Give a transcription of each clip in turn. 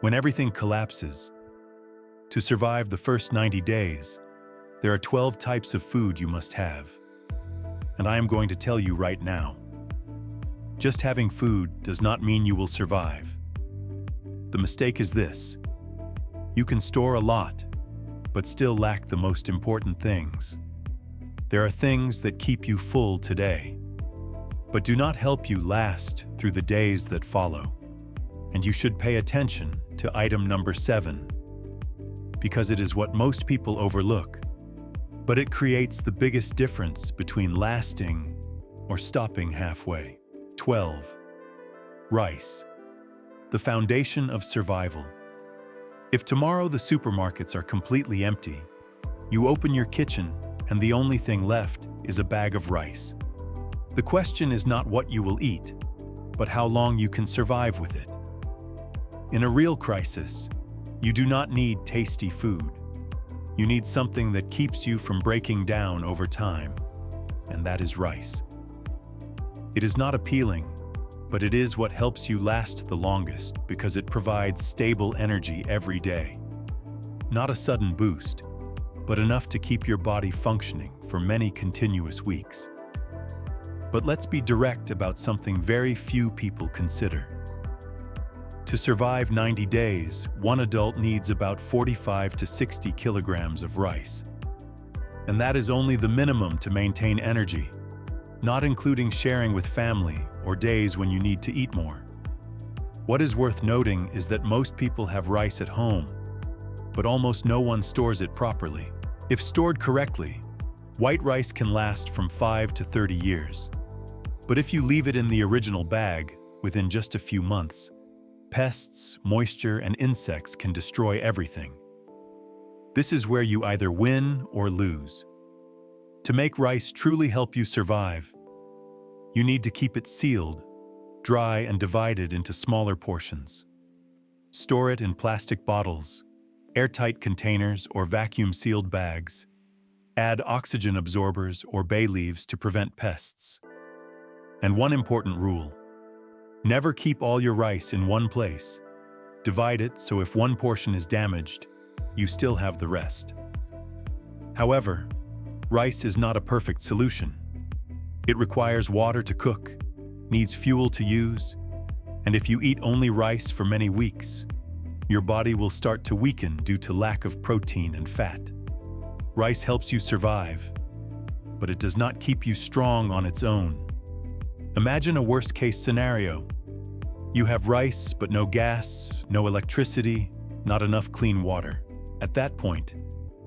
When everything collapses, to survive the first 90 days, there are 12 types of food you must have. And I am going to tell you right now. Just having food does not mean you will survive. The mistake is this: you can store a lot, but still lack the most important things. There are things that keep you full today, but do not help you last through the days that follow. And you should pay attention to item number 7, because it is what most people overlook, but it creates the biggest difference between lasting or stopping halfway. 12. Rice, the foundation of survival. If tomorrow the supermarkets are completely empty, you open your kitchen and the only thing left is a bag of rice. The question is not what you will eat, but how long you can survive with it. In a real crisis, you do not need tasty food. You need something that keeps you from breaking down over time, and that is rice. It is not appealing, but it is what helps you last the longest because it provides stable energy every day. Not a sudden boost, but enough to keep your body functioning for many continuous weeks. But let's be direct about something very few people consider. To survive 90 days, one adult needs about 45 to 60 kilograms of rice. And that is only the minimum to maintain energy, not including sharing with family or days when you need to eat more. What is worth noting is that most people have rice at home, but almost no one stores it properly. If stored correctly, white rice can last from 5 to 30 years. But if you leave it in the original bag, within just a few months, pests, moisture, and insects can destroy everything. This is where you either win or lose. To make rice truly help you survive, you need to keep it sealed, dry, and divided into smaller portions. Store it in plastic bottles, airtight containers, or vacuum-sealed bags. Add oxygen absorbers or bay leaves to prevent pests. And one important rule: never keep all your rice in one place. Divide it so if one portion is damaged, you still have the rest. However, rice is not a perfect solution. It requires water to cook, needs fuel to use, and if you eat only rice for many weeks, your body will start to weaken due to lack of protein and fat. Rice helps you survive, but it does not keep you strong on its own. Imagine a worst-case scenario. You have rice, but no gas, no electricity, not enough clean water. At that point,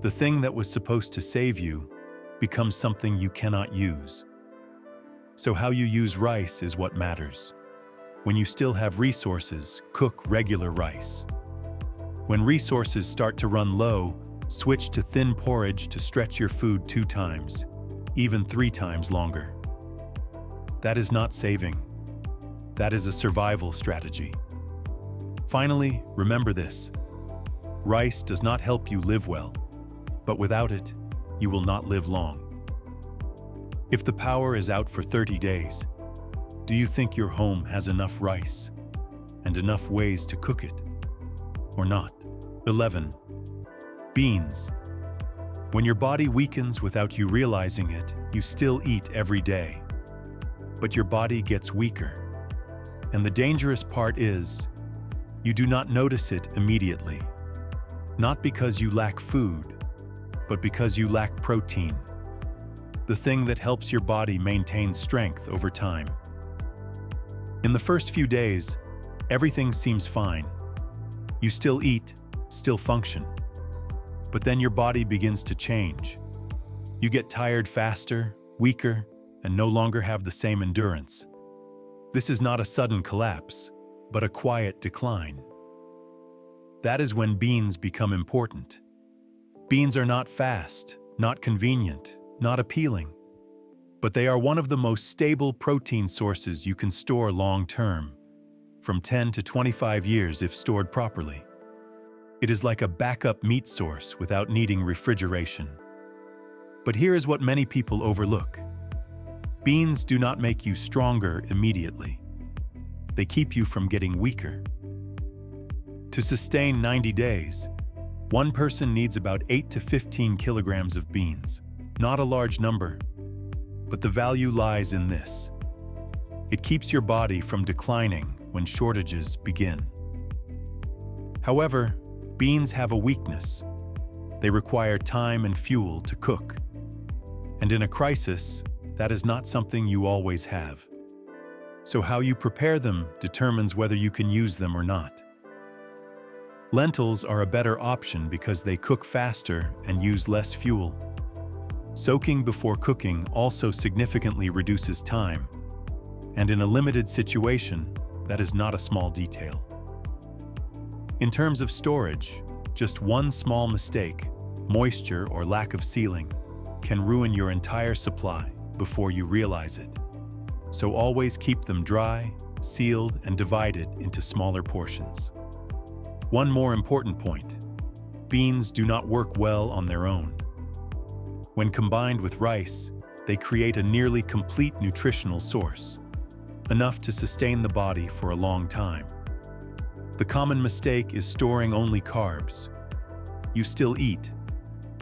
the thing that was supposed to save you becomes something you cannot use. So how you use rice is what matters. When you still have resources, cook regular rice. When resources start to run low, switch to thin porridge to stretch your food 2 times, even 3 times longer. That is not saving. That is a survival strategy. Finally, remember this: rice does not help you live well, but without it, you will not live long. If the power is out for 30 days, do you think your home has enough rice and enough ways to cook it, or not? 11. Beans. When your body weakens without you realizing it, you still eat every day. But your body gets weaker. And the dangerous part is, you do not notice it immediately. Not because you lack food, but because you lack protein. The thing that helps your body maintain strength over time. In the first few days, everything seems fine. You still eat, still function. But then your body begins to change. You get tired faster, weaker, and no longer have the same endurance. This is not a sudden collapse, but a quiet decline. That is when beans become important. Beans are not fast, not convenient, not appealing, but they are one of the most stable protein sources you can store long-term, from 10 to 25 years if stored properly. It is like a backup meat source without needing refrigeration. But here is what many people overlook. Beans do not make you stronger immediately. They keep you from getting weaker. To sustain 90 days, one person needs about 8 to 15 kilograms of beans. Not a large number, but the value lies in this. It keeps your body from declining when shortages begin. However, beans have a weakness. They require time and fuel to cook. And in a crisis, that is not something you always have. So how you prepare them determines whether you can use them or not. Lentils are a better option because they cook faster and use less fuel. Soaking before cooking also significantly reduces time, and in a limited situation, that is not a small detail. In terms of storage, just one small mistake, moisture or lack of sealing, can ruin your entire supply before you realize it. So always keep them dry, sealed, and divided into smaller portions. One more important point: beans do not work well on their own. When combined with rice, they create a nearly complete nutritional source, enough to sustain the body for a long time. The common mistake is storing only carbs. You still eat,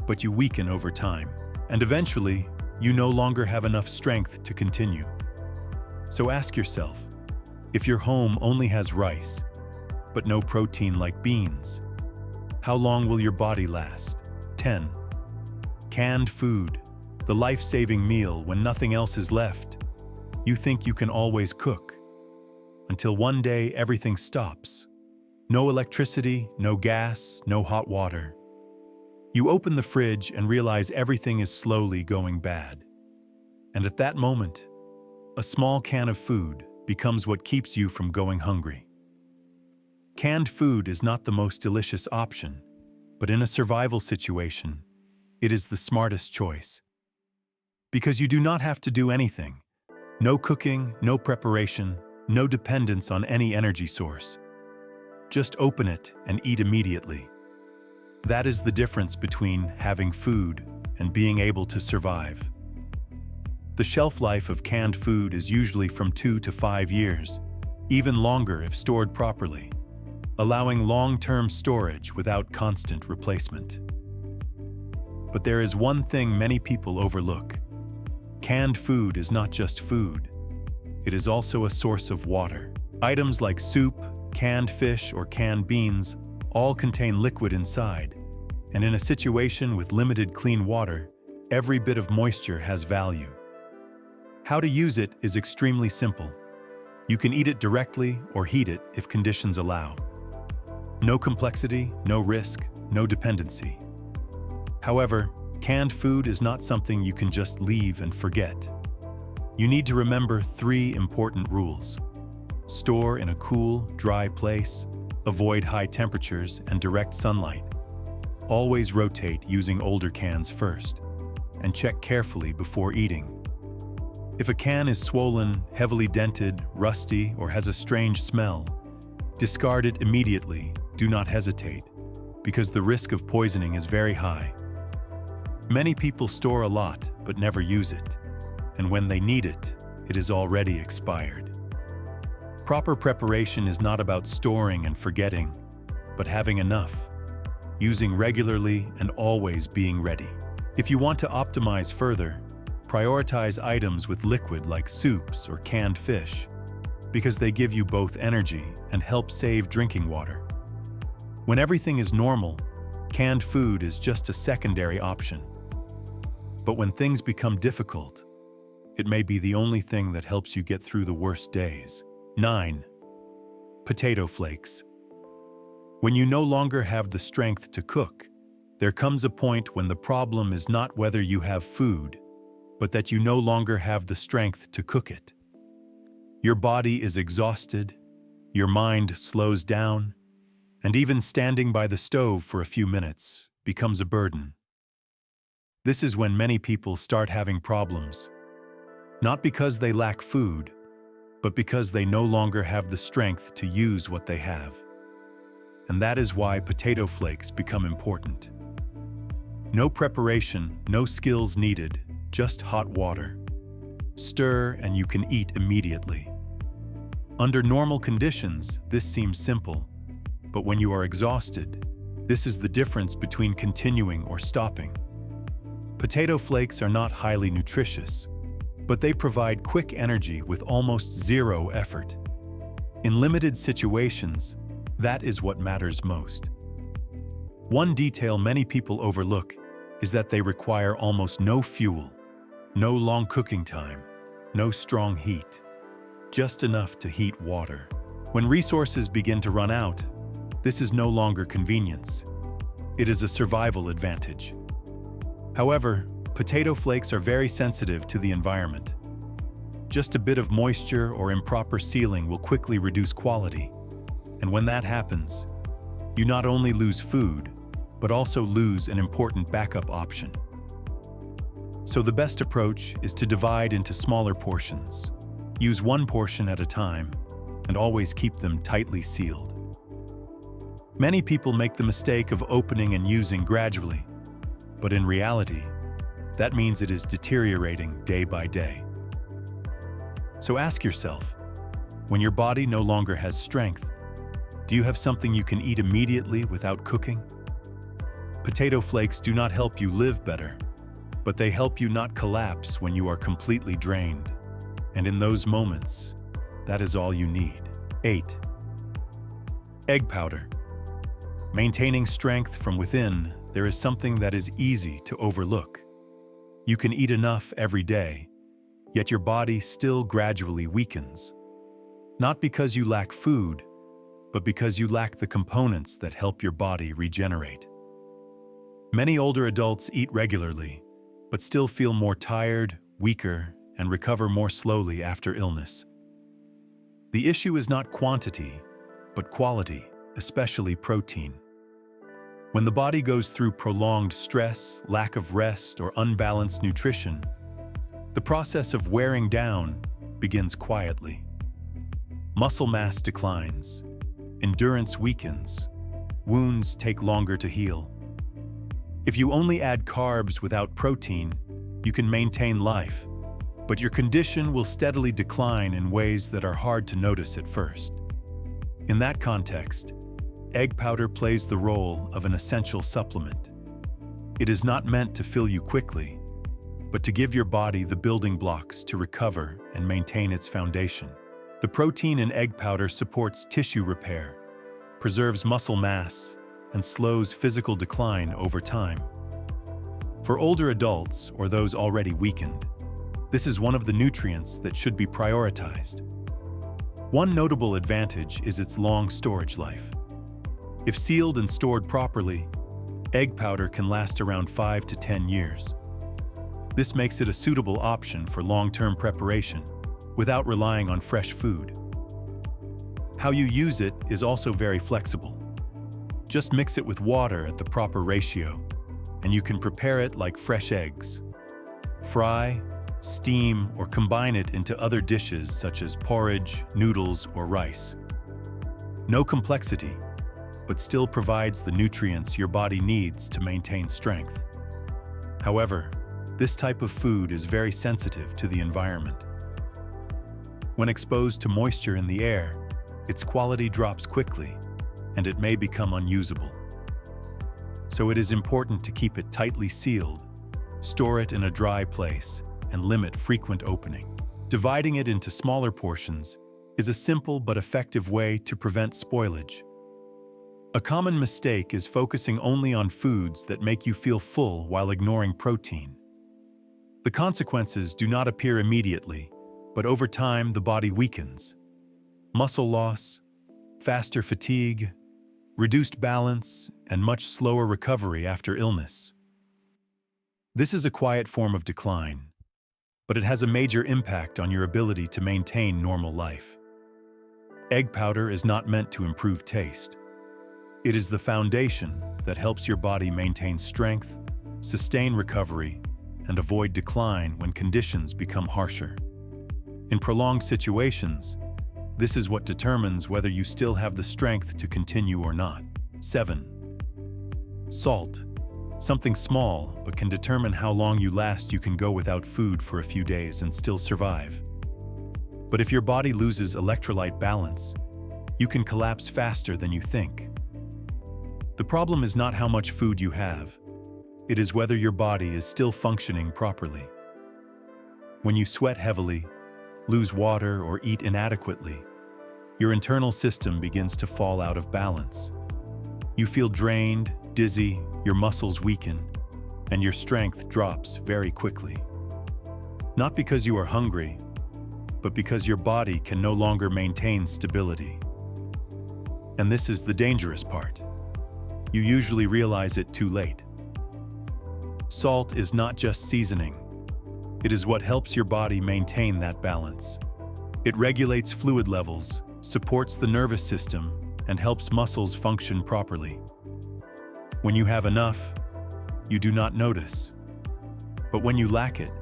but you weaken over time, and eventually, you no longer have enough strength to continue. So ask yourself, if your home only has rice, but no protein like beans, how long will your body last? 10. Canned food, the life-saving meal when nothing else is left. You think you can always cook, until one day everything stops. No electricity, no gas, no hot water. You open the fridge and realize everything is slowly going bad. And at that moment, a small can of food becomes what keeps you from going hungry. Canned food is not the most delicious option, but in a survival situation, it is the smartest choice. Because you do not have to do anything. No cooking, no preparation, no dependence on any energy source. Just open it and eat immediately. That is the difference between having food and being able to survive. The shelf life of canned food is usually from 2 to 5 years, even longer if stored properly, allowing long-term storage without constant replacement. But there is one thing many people overlook. Canned food is not just food. It is also a source of water. Items like soup, canned fish, or canned beans all contain liquid inside, and in a situation with limited clean water, every bit of moisture has value. How to use it is extremely simple. You can eat it directly or heat it if conditions allow. No complexity, no risk, no dependency. However, canned food is not something you can just leave and forget. You need to remember 3 important rules. Store in a cool, dry place. Avoid high temperatures and direct sunlight. Always rotate using older cans first, and check carefully before eating. If a can is swollen, heavily dented, rusty, or has a strange smell, discard it immediately. Do not hesitate, because the risk of poisoning is very high. Many people store a lot but never use it, and when they need it, it is already expired. Proper preparation is not about storing and forgetting, but having enough, using regularly, and always being ready. If you want to optimize further, prioritize items with liquid like soups or canned fish, because they give you both energy and help save drinking water. When everything is normal, canned food is just a secondary option. But when things become difficult, it may be the only thing that helps you get through the worst days. 9. Potato flakes. When you no longer have the strength to cook, there comes a point when the problem is not whether you have food, but that you no longer have the strength to cook it. Your body is exhausted, your mind slows down, and even standing by the stove for a few minutes becomes a burden. This is when many people start having problems, not because they lack food, but because they no longer have the strength to use what they have. And that is why potato flakes become important. No preparation, no skills needed, just hot water. Stir and you can eat immediately. Under normal conditions, this seems simple, But when you are exhausted, this is the difference between continuing or stopping. Potato flakes are not highly nutritious, but they provide quick energy with almost zero effort. In limited situations, that is what matters most. One detail many people overlook is that they require almost no fuel, no long cooking time, no strong heat, just enough to heat water. When resources begin to run out, this is no longer convenience. It is a survival advantage. However, potato flakes are very sensitive to the environment. Just a bit of moisture or improper sealing will quickly reduce quality. And when that happens, you not only lose food, but also lose an important backup option. So the best approach is to divide into smaller portions. Use one portion at a time, and always keep them tightly sealed. Many people make the mistake of opening and using gradually, but in reality, that means it is deteriorating day by day. So ask yourself, when your body no longer has strength, do you have something you can eat immediately without cooking? Potato flakes do not help you live better, but they help you not collapse when you are completely drained. And in those moments, that is all you need. 8. Egg powder. Maintaining strength from within, there is something that is easy to overlook. You can eat enough every day, yet your body still gradually weakens. Not because you lack food, but because you lack the components that help your body regenerate. Many older adults eat regularly, but still feel more tired, weaker, and recover more slowly after illness. The issue is not quantity, but quality, especially protein. When the body goes through prolonged stress, lack of rest, or unbalanced nutrition, the process of wearing down begins quietly. Muscle mass declines, endurance weakens, wounds take longer to heal. If you only add carbs without protein, you can maintain life, but your condition will steadily decline in ways that are hard to notice at first. In that context, egg powder plays the role of an essential supplement. It is not meant to fill you quickly, but to give your body the building blocks to recover and maintain its foundation. The protein in egg powder supports tissue repair, preserves muscle mass, and slows physical decline over time. For older adults or those already weakened, this is one of the nutrients that should be prioritized. One notable advantage is its long storage life. If sealed and stored properly, egg powder can last around 5 to 10 years. This makes it a suitable option for long-term preparation without relying on fresh food. How you use it is also very flexible. Just mix it with water at the proper ratio, and you can prepare it like fresh eggs. Fry, steam, or combine it into other dishes such as porridge, noodles, or rice. No complexity, but still provides the nutrients your body needs to maintain strength. However, this type of food is very sensitive to the environment. When exposed to moisture in the air, its quality drops quickly, and it may become unusable. So it is important to keep it tightly sealed, store it in a dry place, and limit frequent opening. Dividing it into smaller portions is a simple but effective way to prevent spoilage. A common mistake is focusing only on foods that make you feel full while ignoring protein. The consequences do not appear immediately, but over time the body weakens. Muscle loss, faster fatigue, reduced balance, and much slower recovery after illness. This is a quiet form of decline, but it has a major impact on your ability to maintain normal life. Egg powder is not meant to improve taste. It is the foundation that helps your body maintain strength, sustain recovery, and avoid decline when conditions become harsher. In prolonged situations, this is what determines whether you still have the strength to continue or not. 7. Salt. Something small, but can determine how long you last. You can go without food for a few days and still survive. But if your body loses electrolyte balance, you can collapse faster than you think. The problem is not how much food you have. It is whether your body is still functioning properly. When you sweat heavily, lose water, or eat inadequately, your internal system begins to fall out of balance. You feel drained, dizzy, your muscles weaken, and your strength drops very quickly. Not because you are hungry, but because your body can no longer maintain stability. And this is the dangerous part. You usually realize it too late. Salt is not just seasoning. It is what helps your body maintain that balance. It regulates fluid levels, supports the nervous system, and helps muscles function properly. When you have enough, you do not notice. But when you lack it,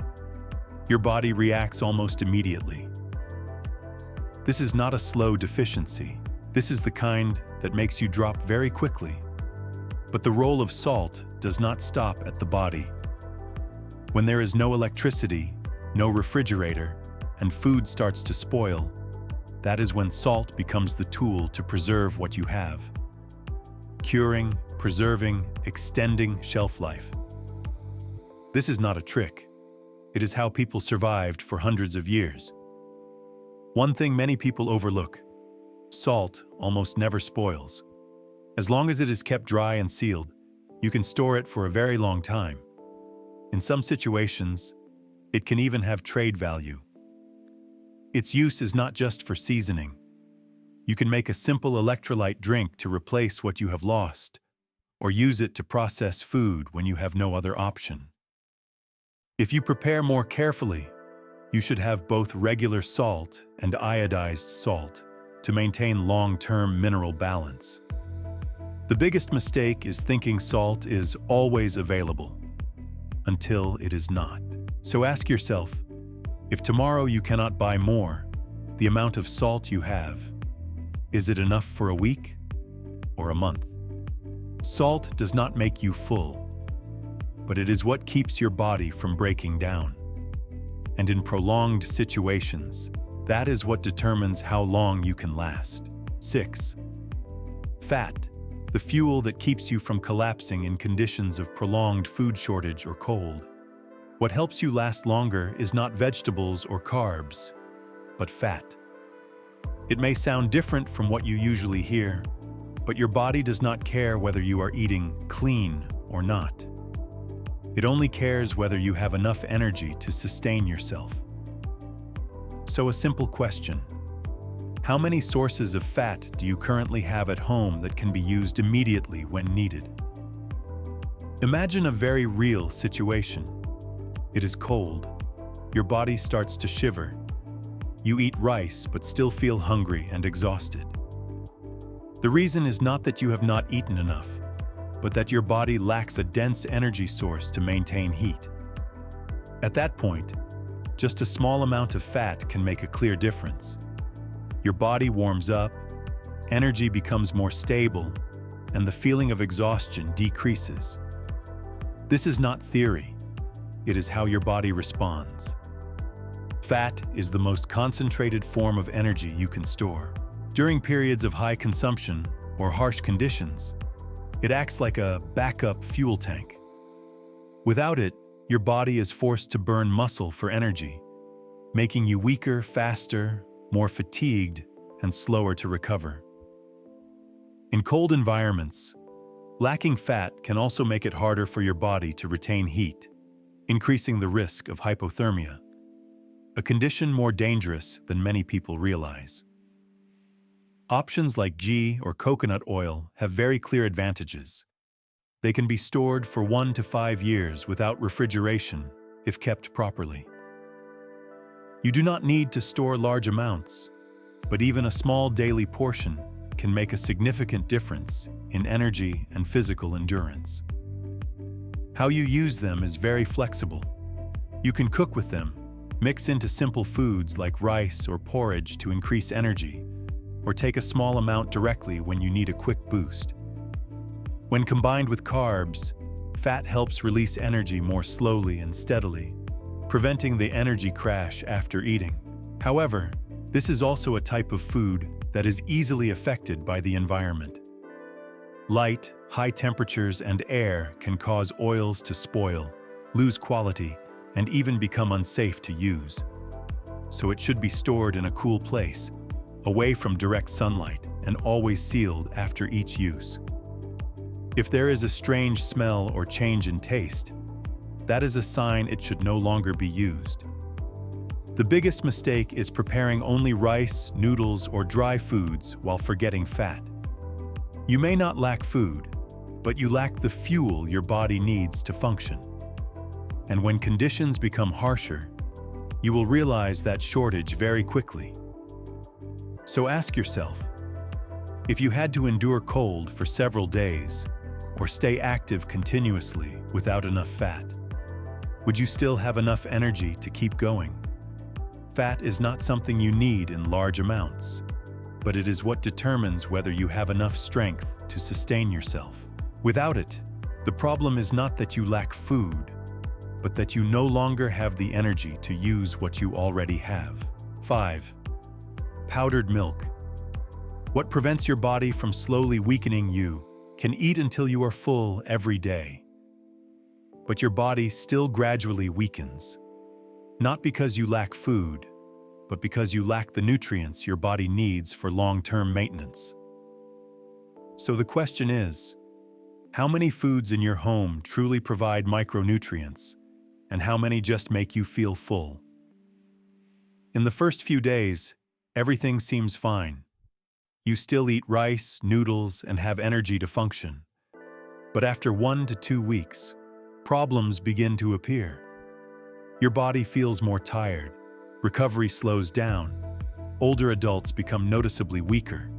your body reacts almost immediately. This is not a slow deficiency. This is the kind that makes you drop very quickly. But the role of salt does not stop at the body. When there is no electricity, no refrigerator, and food starts to spoil, that is when salt becomes the tool to preserve what you have. Curing, preserving, extending shelf life. This is not a trick. It is how people survived for hundreds of years. One thing many people overlook: salt almost never spoils. As long as it is kept dry and sealed, you can store it for a very long time. In some situations, it can even have trade value. Its use is not just for seasoning. You can make a simple electrolyte drink to replace what you have lost, or use it to process food when you have no other option. If you prepare more carefully, you should have both regular salt and iodized salt to maintain long-term mineral balance. The biggest mistake is thinking salt is always available, until it is not. So ask yourself, if tomorrow you cannot buy more, the amount of salt you have, is it enough for a week or a month? Salt does not make you full, but it is what keeps your body from breaking down. And in prolonged situations, that is what determines how long you can last. 6. Fat, the fuel that keeps you from collapsing in conditions of prolonged food shortage or cold. What helps you last longer is not vegetables or carbs, but fat. It may sound different from what you usually hear, but your body does not care whether you are eating clean or not. It only cares whether you have enough energy to sustain yourself. So a simple question: how many sources of fat do you currently have at home that can be used immediately when needed? Imagine a very real situation. It is cold. Your body starts to shiver. You eat rice but still feel hungry and exhausted. The reason is not that you have not eaten enough, but that your body lacks a dense energy source to maintain heat. At that point, just a small amount of fat can make a clear difference. Your body warms up, energy becomes more stable, and the feeling of exhaustion decreases. This is not theory. It is how your body responds. Fat is the most concentrated form of energy you can store. During periods of high consumption or harsh conditions, it acts like a backup fuel tank. Without it, your body is forced to burn muscle for energy, making you weaker, faster, more fatigued, and slower to recover. In cold environments, lacking fat can also make it harder for your body to retain heat, increasing the risk of hypothermia, a condition more dangerous than many people realize. Options like ghee or coconut oil have very clear advantages. They can be stored for 1 to 5 years without refrigeration if kept properly. You do not need to store large amounts, but even a small daily portion can make a significant difference in energy and physical endurance. How you use them is very flexible. You can cook with them, mix into simple foods like rice or porridge to increase energy, or take a small amount directly when you need a quick boost. When combined with carbs, fat helps release energy more slowly and steadily, preventing the energy crash after eating. However, this is also a type of food that is easily affected by the environment. Light, high temperatures, and air can cause oils to spoil, lose quality, and even become unsafe to use. So it should be stored in a cool place, away from direct sunlight, and always sealed after each use. If there is a strange smell or change in taste, that is a sign it should no longer be used. The biggest mistake is preparing only rice, noodles, or dry foods while forgetting fat. You may not lack food, but you lack the fuel your body needs to function. And when conditions become harsher, you will realize that shortage very quickly. So ask yourself, if you had to endure cold for several days or stay active continuously without enough fat, would you still have enough energy to keep going? Fat is not something you need in large amounts, but it is what determines whether you have enough strength to sustain yourself. Without it, the problem is not that you lack food, but that you no longer have the energy to use what you already have. 5. Powdered milk. What prevents your body from slowly weakening you can eat until you are full every day. But your body still gradually weakens, not because you lack food, but because you lack the nutrients your body needs for long-term maintenance. So the question is, how many foods in your home truly provide micronutrients, and how many just make you feel full? In the first few days, everything seems fine. You still eat rice, noodles, and have energy to function. But after 1 to 2 weeks, problems begin to appear. Your body feels more tired, recovery slows down, older adults become noticeably weaker,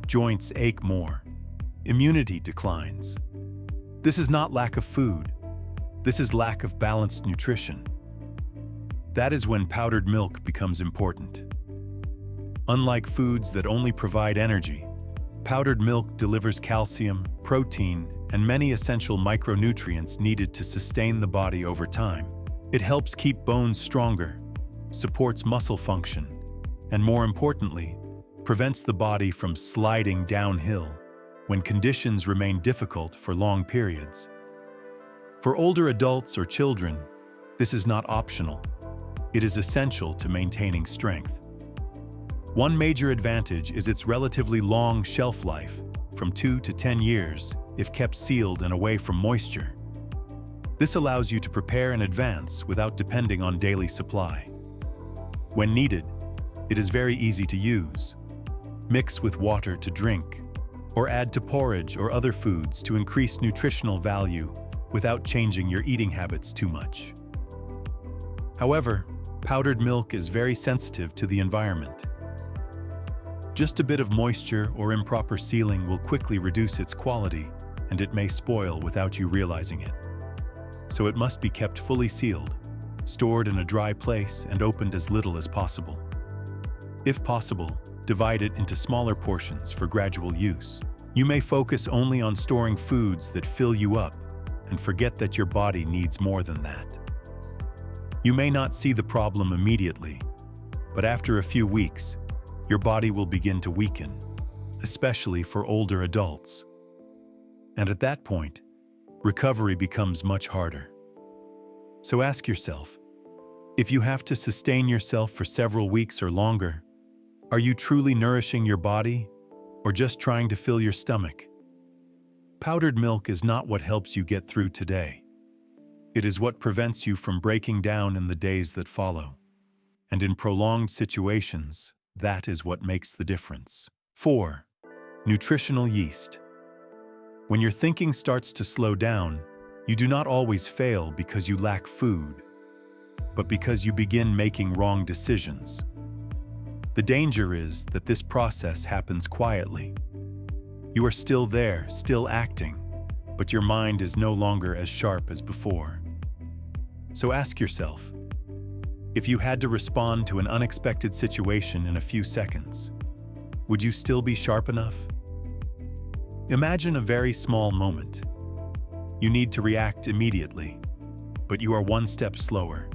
joints ache more, immunity declines. This is not lack of food, this is lack of balanced nutrition. That is when powdered milk becomes important. Unlike foods that only provide energy, powdered milk delivers calcium, protein, and many essential micronutrients needed to sustain the body over time. It helps keep bones stronger, supports muscle function, and more importantly, prevents the body from sliding downhill when conditions remain difficult for long periods. For older adults or children, this is not optional. It is essential to maintaining strength. One major advantage is its relatively long shelf life, from 2 to 10 years, if kept sealed and away from moisture. This allows you to prepare in advance without depending on daily supply. When needed, it is very easy to use. Mix with water to drink, or add to porridge or other foods to increase nutritional value without changing your eating habits too much. However, powdered milk is very sensitive to the environment. Just a bit of moisture or improper sealing will quickly reduce its quality, and it may spoil without you realizing it. So it must be kept fully sealed, stored in a dry place, and opened as little as possible. If possible, divide it into smaller portions for gradual use. You may focus only on storing foods that fill you up and forget that your body needs more than that. You may not see the problem immediately, but after a few weeks, your body will begin to weaken, especially for older adults. And at that point, recovery becomes much harder. So ask yourself, if you have to sustain yourself for several weeks or longer, are you truly nourishing your body or just trying to fill your stomach? Powdered milk is not what helps you get through today. It is what prevents you from breaking down in the days that follow. And in prolonged situations, that is what makes the difference. 4. Nutritional yeast. When your thinking starts to slow down, you do not always fail because you lack food, but because you begin making wrong decisions. The danger is that this process happens quietly. You are still there, still acting, but your mind is no longer as sharp as before. So ask yourself, if you had to respond to an unexpected situation in a few seconds, would you still be sharp enough? Imagine a very small moment. You need to react immediately, but you are one step slower.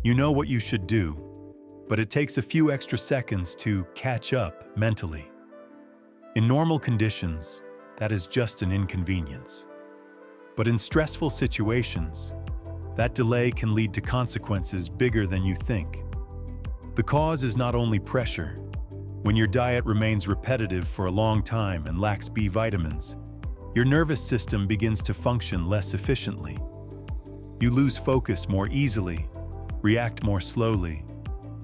You know what you should do, but it takes a few extra seconds to catch up mentally. In normal conditions, that is just an inconvenience. But in stressful situations, that delay can lead to consequences bigger than you think. The cause is not only pressure. When your diet remains repetitive for a long time and lacks B vitamins, your nervous system begins to function less efficiently. You lose focus more easily, react more slowly,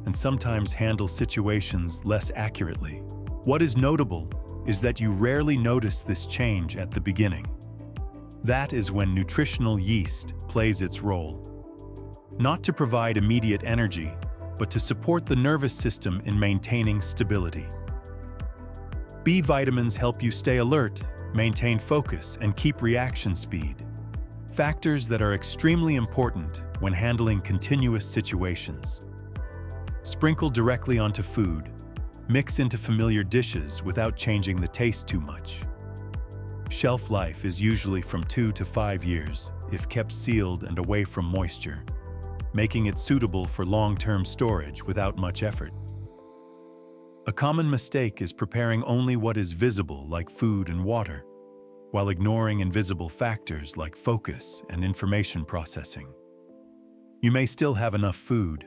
and sometimes handle situations less accurately. What is notable is that you rarely notice this change at the beginning. That is when nutritional yeast plays its role. Not to provide immediate energy, but to support the nervous system in maintaining stability. B vitamins help you stay alert, maintain focus, and keep reaction speed. Factors that are extremely important when handling continuous situations. Sprinkle directly onto food. Mix into familiar dishes without changing the taste too much. Shelf life is usually from 2 to 5 years if kept sealed and away from moisture, making it suitable for long-term storage without much effort. A common mistake is preparing only what is visible, like food and water, while ignoring invisible factors like focus and information processing. You may still have enough food,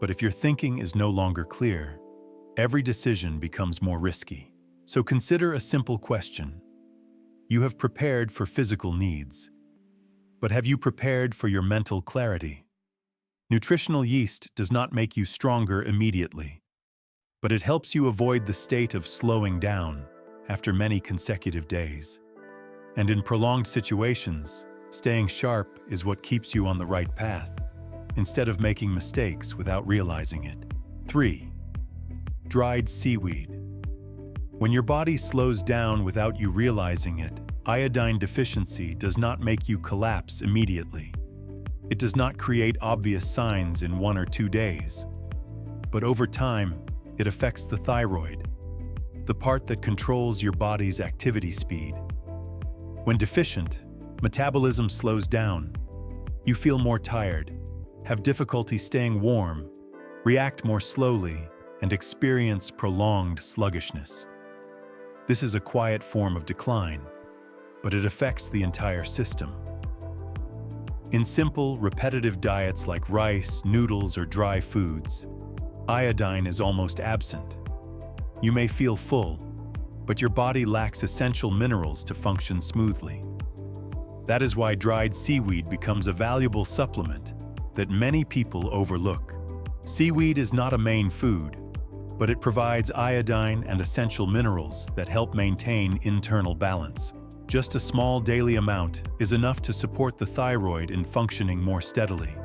but if your thinking is no longer clear, every decision becomes more risky. So consider a simple question. You have prepared for physical needs, but have you prepared for your mental clarity? Nutritional yeast does not make you stronger immediately, but it helps you avoid the state of slowing down after many consecutive days. And in prolonged situations, staying sharp is what keeps you on the right path, instead of making mistakes without realizing it. 3. Dried seaweed. When your body slows down without you realizing it, iodine deficiency does not make you collapse immediately. It does not create obvious signs in 1 or 2 days. But over time, it affects the thyroid, the part that controls your body's activity speed. When deficient, metabolism slows down. You feel more tired, have difficulty staying warm, react more slowly, and experience prolonged sluggishness. This is a quiet form of decline, but it affects the entire system. In simple, repetitive diets like rice, noodles, or dry foods, iodine is almost absent. You may feel full, but your body lacks essential minerals to function smoothly. That is why dried seaweed becomes a valuable supplement that many people overlook. Seaweed is not a main food, but it provides iodine and essential minerals that help maintain internal balance. Just a small daily amount is enough to support the thyroid in functioning more steadily,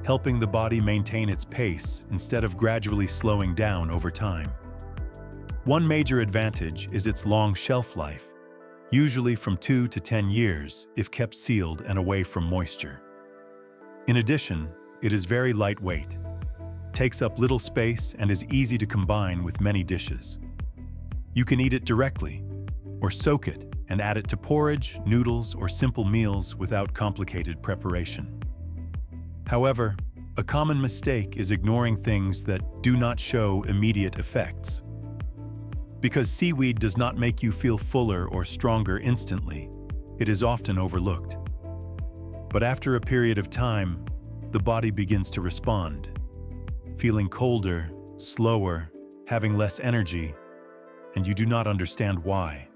helping the body maintain its pace instead of gradually slowing down over time. One major advantage is its long shelf life, usually from 2 to 10 years if kept sealed and away from moisture. In addition, it is very lightweight, takes up little space, and is easy to combine with many dishes. You can eat it directly, or soak it and add it to porridge, noodles, or simple meals without complicated preparation. However, a common mistake is ignoring things that do not show immediate effects. Because seaweed does not make you feel fuller or stronger instantly, it is often overlooked. But after a period of time, the body begins to respond, feeling colder, slower, having less energy, and you do not understand why.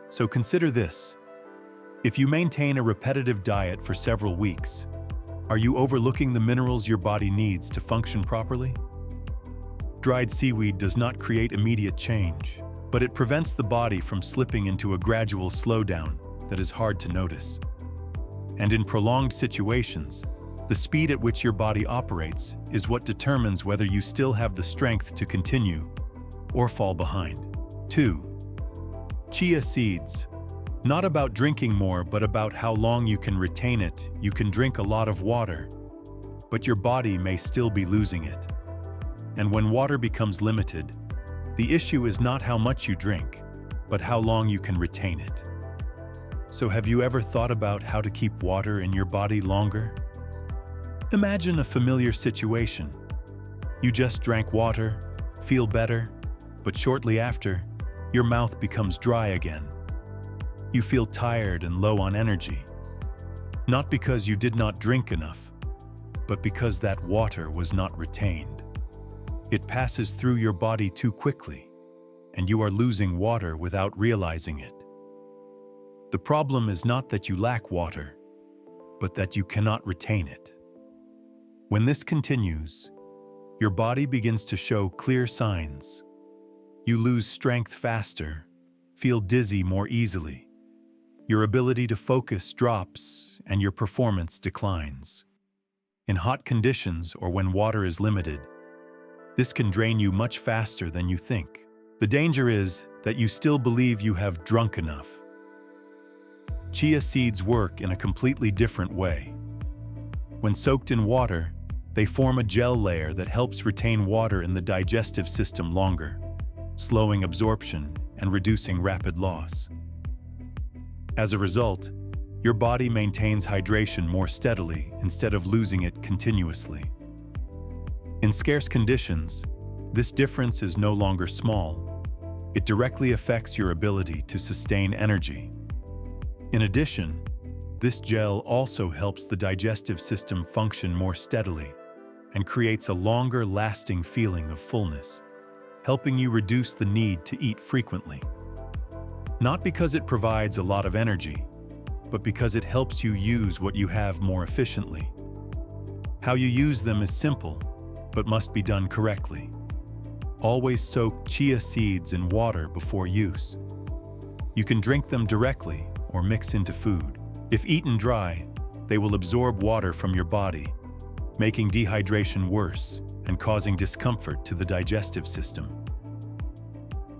So consider this. If you maintain a repetitive diet for several weeks, are you overlooking the minerals your body needs to function properly? Dried seaweed does not create immediate change, but it prevents the body from slipping into a gradual slowdown that is hard to notice. And in prolonged situations, the speed at which your body operates is what determines whether you still have the strength to continue or fall behind. 2. Chia seeds. Not about drinking more, but about how long you can retain it. You can drink a lot of water, but your body may still be losing it. And when water becomes limited, the issue is not how much you drink, but how long you can retain it. So have you ever thought about how to keep water in your body longer? Imagine a familiar situation. You just drank water, feel better, but shortly after, your mouth becomes dry again. you feel tired and low on energy. Not because you did not drink enough, but because that water was not retained. It passes through your body too quickly, and you are losing water without realizing it. The problem is not that you lack water, but that you cannot retain it. When this continues, your body begins to show clear signs. You lose strength faster, feel dizzy more easily. Your ability to focus drops, and your performance declines. In hot conditions or when water is limited, this can drain you much faster than you think. The danger is that you still believe you have drunk enough. Chia seeds work in a completely different way. When soaked in water, they form a gel layer that helps retain water in the digestive system longer, slowing absorption and reducing rapid loss. As a result, your body maintains hydration more steadily instead of losing it continuously. In scarce conditions, this difference is no longer small. It directly affects your ability to sustain energy. In addition, this gel also helps the digestive system function more steadily and creates a longer-lasting feeling of fullness, helping you reduce the need to eat frequently. Not because it provides a lot of energy, but because it helps you use what you have more efficiently. How you use them is simple, but must be done correctly. Always soak chia seeds in water before use. You can drink them directly or mix into food. If eaten dry, they will absorb water from your body, making dehydration worse and causing discomfort to the digestive system.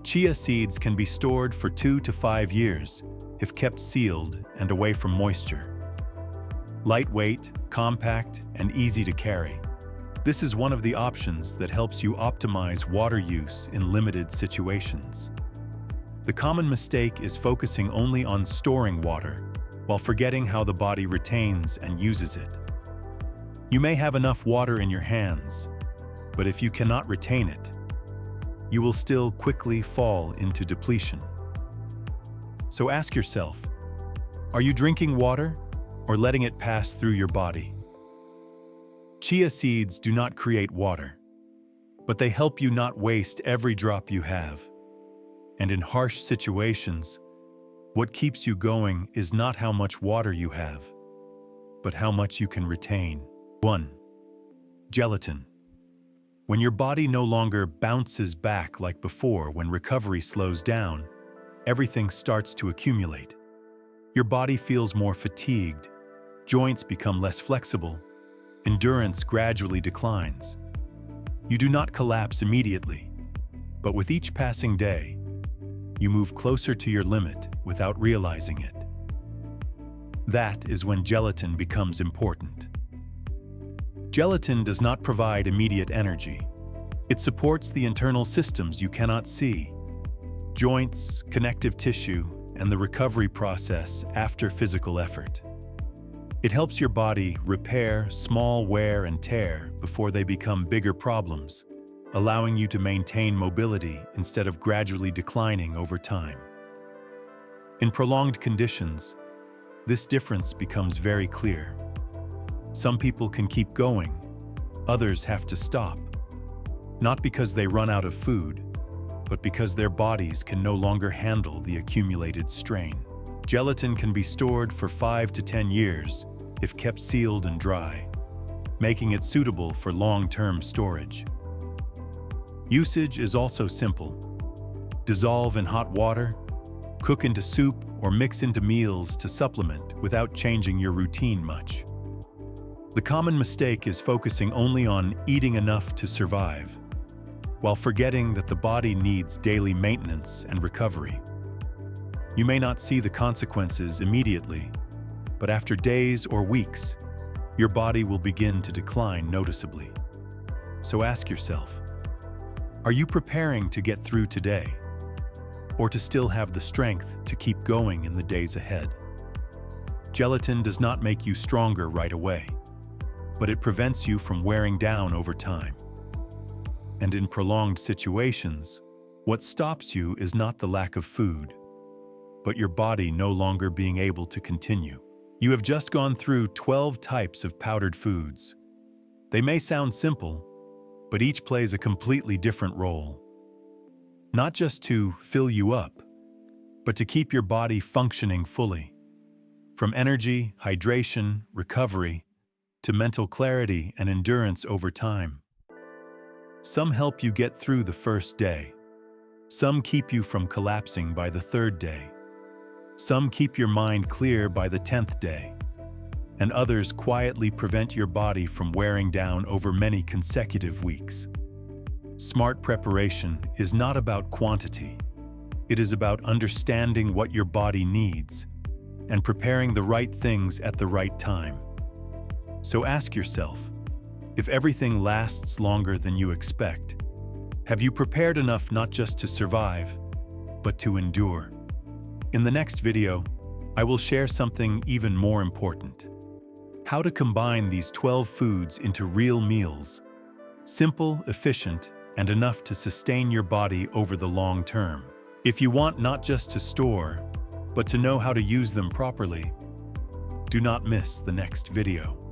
Chia seeds can be stored for 2 to 5 years if kept sealed and away from moisture. Lightweight, compact, and easy to carry. This is one of the options that helps you optimize water use in limited situations. The common mistake is focusing only on storing water while forgetting how the body retains and uses it. You may have enough water in your hands, but if you cannot retain it, you will still quickly fall into depletion. So ask yourself, are you drinking water or letting it pass through your body? Chia seeds do not create water, but they help you not waste every drop you have. And in harsh situations, what keeps you going is not how much water you have, but how much you can retain. 1. Gelatin. When your body no longer bounces back like before when recovery slows down, everything starts to accumulate. Your body feels more fatigued, joints become less flexible, endurance gradually declines. You do not collapse immediately, but with each passing day, you move closer to your limit without realizing it. That is when gelatin becomes important. Gelatin does not provide immediate energy. It supports the internal systems you cannot see: joints, connective tissue, and the recovery process after physical effort. It helps your body repair small wear and tear before they become bigger problems, allowing you to maintain mobility instead of gradually declining over time. In prolonged conditions, this difference becomes very clear. Some people can keep going, others have to stop, not because they run out of food, but because their bodies can no longer handle the accumulated strain. Gelatin can be stored for 5 to 10 years if kept sealed and dry, making it suitable for long-term storage. Usage is also simple. Dissolve in hot water, cook into soup, or mix into meals to supplement without changing your routine much. The common mistake is focusing only on eating enough to survive, while forgetting that the body needs daily maintenance and recovery. You may not see the consequences immediately, but after days or weeks, your body will begin to decline noticeably. So ask yourself, are you preparing to get through today, or to still have the strength to keep going in the days ahead? Gelatin does not make you stronger right away, but it prevents you from wearing down over time. And in prolonged situations, what stops you is not the lack of food, but your body no longer being able to continue. You have just gone through 12 types of powdered foods. They may sound simple, but each plays a completely different role. Not just to fill you up, but to keep your body functioning fully. From energy, hydration, recovery, to mental clarity and endurance over time. Some help you get through the first day. Some keep you from collapsing by the third day. Some keep your mind clear by the 10th day. And others quietly prevent your body from wearing down over many consecutive weeks. Smart preparation is not about quantity. It is about understanding what your body needs and preparing the right things at the right time. So ask yourself, if everything lasts longer than you expect, have you prepared enough not just to survive, but to endure? In the next video, I will share something even more important. How to combine these 12 foods into real meals. Simple, efficient, and enough to sustain your body over the long term. If you want not just to store, but to know how to use them properly, do not miss the next video.